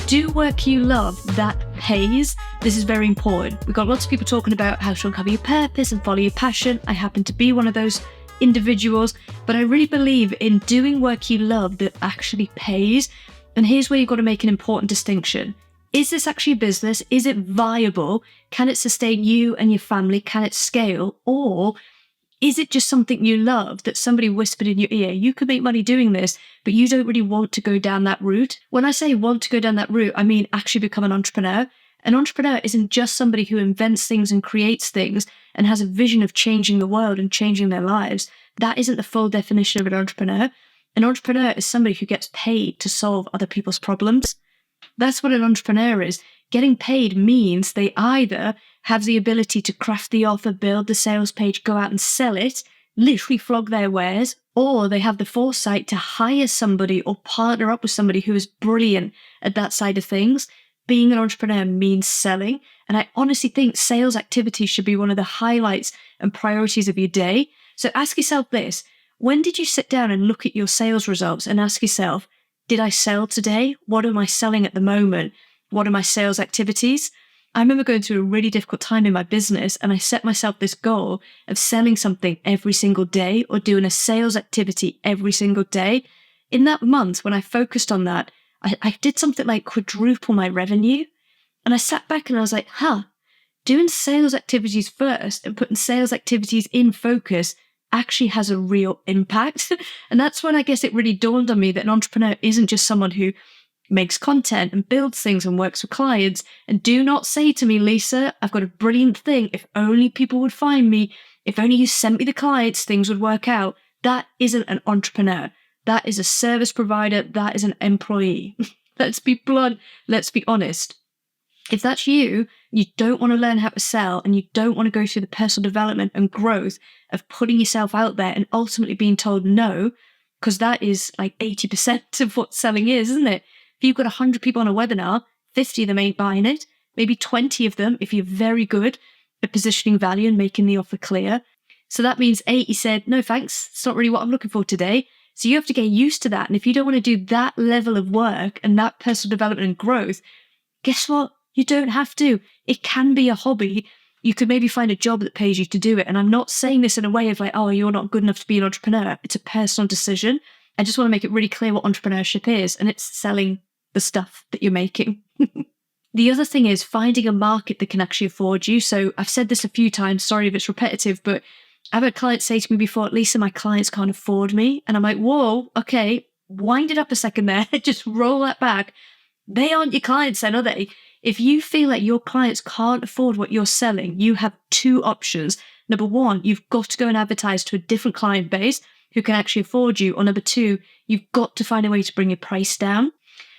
Do work you love that pays. This is very important. We've got lots of people talking about how to uncover your purpose and follow your passion. I happen to be one of those individuals, but I really believe in doing work you love that actually pays. And here's where you've got to make an important distinction. Is this actually a business? Is it viable? Can it sustain you and your family? Can it scale? Or is it just something you love that somebody whispered in your ear? You could make money doing this, but you don't really want to go down that route. When I say want to go down that route, I mean actually become an entrepreneur. An entrepreneur isn't just somebody who invents things and creates things and has a vision of changing the world and changing their lives. That isn't the full definition of an entrepreneur. An entrepreneur is somebody who gets paid to solve other people's problems. That's what an entrepreneur is. Getting paid means they either have the ability to craft the offer, build the sales page, go out and sell it, literally flog their wares, or they have the foresight to hire somebody or partner up with somebody who is brilliant at that side of things. Being an entrepreneur means selling. And I honestly think sales activities should be one of the highlights and priorities of your day. So ask yourself this: when did you sit down and look at your sales results and ask yourself, did I sell today? What am I selling at the moment? What are my sales activities? I remember going through a really difficult time in my business, and I set myself this goal of selling something every single day or doing a sales activity every single day. In that month, when I focused on that, I did something like quadruple my revenue. And I sat back and I was like, doing sales activities first and putting sales activities in focus actually has a real impact. And that's when I guess it really dawned on me that an entrepreneur isn't just someone who makes content and builds things and works with clients. And do not say to me, Lisa, I've got a brilliant thing. If only people would find me, if only you sent me the clients, things would work out. That isn't an entrepreneur. That is a service provider. That is an employee. Let's be blunt. Let's be honest. If that's you, you don't want to learn how to sell and you don't want to go through the personal development and growth of putting yourself out there and ultimately being told no, because that is like 80% of what selling is, isn't it? If you've got 100 people on a webinar, 50 of them ain't buying it. Maybe 20 of them, if you're very good at positioning value and making the offer clear. So that means 80 said, no thanks, it's not really what I'm looking for today. So you have to get used to that. And if you don't want to do that level of work and that personal development and growth, guess what? You don't have to. It can be a hobby. You could maybe find a job that pays you to do it. And I'm not saying this in a way of like, oh, you're not good enough to be an entrepreneur. It's a personal decision. I just want to make it really clear what entrepreneurship is. And it's selling the stuff that you're making. The other thing is finding a market that can actually afford you. So I've said this a few times. Sorry if it's repetitive, but I've had clients say to me before, Lisa, my clients can't afford me. And I'm like, whoa, okay, wind it up a second there. Just roll that back. They aren't your clients then, are they? If you feel like your clients can't afford what you're selling, you have two options. Number one, you've got to go and advertise to a different client base who can actually afford you. Or number two, you've got to find a way to bring your price down.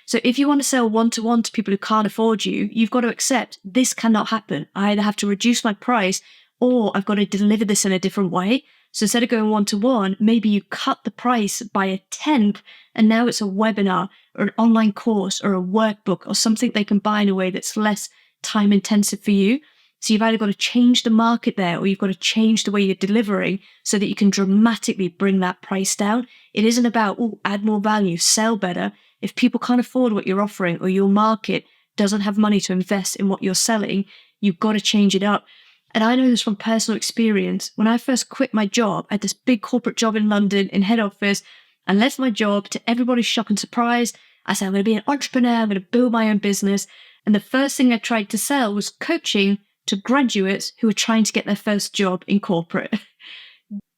So if you want to sell one-to-one to people who can't afford you, you've got to accept this cannot happen. I either have to reduce my price or I've got to deliver this in a different way. So instead of going one-to-one, maybe you cut the price by a tenth and now it's a webinar or an online course or a workbook or something they can buy in a way that's less time intensive for you. So you've either got to change the market there or you've got to change the way you're delivering so that you can dramatically bring that price down. It isn't about, add more value, sell better. If people can't afford what you're offering or your market doesn't have money to invest in what you're selling, you've got to change it up. And I know this from personal experience. When I first quit my job, I had this big corporate job in London in head office. I left my job to everybody's shock and surprise. I said, I'm going to be an entrepreneur. I'm going to build my own business. And the first thing I tried to sell was coaching to graduates who were trying to get their first job in corporate.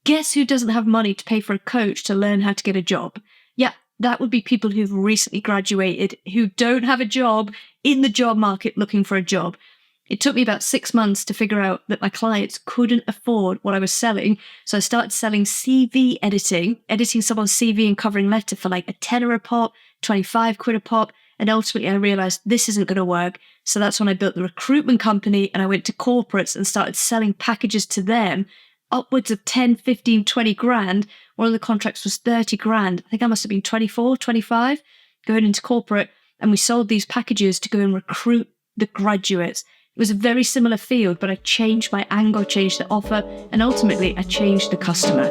Guess who doesn't have money to pay for a coach to learn how to get a job? Yeah, that would be people who've recently graduated, who don't have a job in the job market looking for a job. It took me about 6 months to figure out that my clients couldn't afford what I was selling. So I started selling CV editing someone's CV and covering letter for like a tenner a pop, 25 quid a pop. And ultimately I realized this isn't going to work. So that's when I built the recruitment company and I went to corporates and started selling packages to them, upwards of 10, 15, 20 grand. One of the contracts was 30 grand. I think I must have been 24, 25 going into corporate. And we sold these packages to go and recruit the graduates. It was a very similar field, but I changed my angle, changed the offer, and ultimately I changed the customer.